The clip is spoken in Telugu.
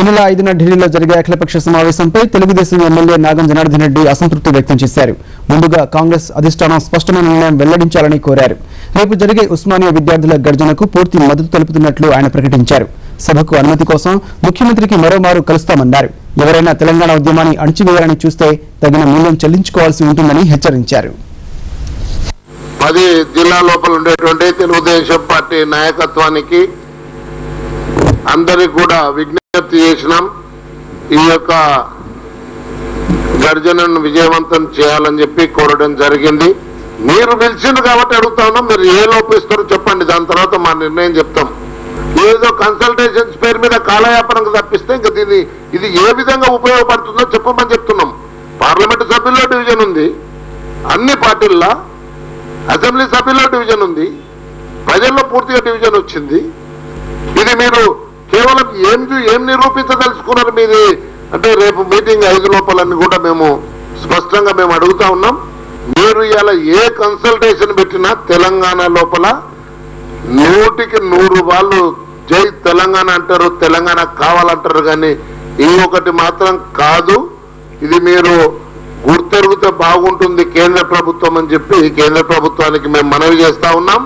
నెల 5న ఢిల్లీలో జరిగే అఖిలపక్ష సమావేశంపై తెలుగుదేశం ఎమ్మెల్యే నాగం జనార్దన్ రెడ్డి అసంతృప్తి వ్యక్తం చేశారు. ముందుగా కాంగ్రెస్ అధిష్టానం స్పష్టమైన నిర్ణయం వెల్లడించాలని కోరారు. రేపు జరిగే ఉస్మానియా విద్యార్థుల గర్జనకు పూర్తి మద్దతు తెలుపుతున్నట్లు ఆయన ప్రకటించారు. సభకు అనుమతి కోసం ముఖ్యమంత్రికి మరోమారు కలుస్తామన్నారు. ఎవరైనా తెలంగాణ ఉద్యమాన్ని అణచివేయాలని చూస్తే తగిన మూల్యం చెల్లించుకోవాల్సి ఉంటుందని హెచ్చరించారు. 10 జిల్లా లోపల ఉండేటువంటి తెలుగుదేశం పార్టీ నాయకత్వానికి అందరికి కూడా విజ్ఞప్తి చేసినాం. ఈ యొక్క గర్జనను విజయవంతం చేయాలని చెప్పి కోరడం జరిగింది. మీరు పిలిచింది కాబట్టి అడుగుతా ఉన్నాం, మీరు ఏ లోపిస్తారో చెప్పండి, దాని తర్వాత మా నిర్ణయం చెప్తాం. ఏదో కన్సల్టేషన్స్ పేరు మీద కాలయాపనకు తప్పిస్తే ఇంకా ఇది ఏ విధంగా ఉపయోగపడుతుందో చెప్పమని చెప్తున్నాం. పార్లమెంటు సభ్యుల్లో డివిజన్ ఉంది, అన్ని పార్టీల్లో అసెంబ్లీ సభ్యుల్లో డివిజన్ ఉంది, ప్రజల్లో పూర్తిగా డివిజన్ వచ్చింది. ఇది మీరు కేవలం ఏం నిరూపించదలుచుకున్నారు మీది అంటే రేపు మీటింగ్ 5 లోపలన్నీ కూడా మేము స్పష్టంగా అడుగుతా ఉన్నాం. మీరు ఇలా ఏ కన్సల్టేషన్ పెట్టినా తెలంగాణ లోపల 100కి 100 వాళ్ళు జై తెలంగాణ అంటారు, తెలంగాణ కావాలంటారు, కానీ ఇంకొకటి మాత్రం కాదు. ఇది మీరు గుర్తెరిగితే బాగుంటుంది కేంద్ర ప్రభుత్వం అని చెప్పి కేంద్ర ప్రభుత్వానికి మేము మనవి చేస్తా ఉన్నాం.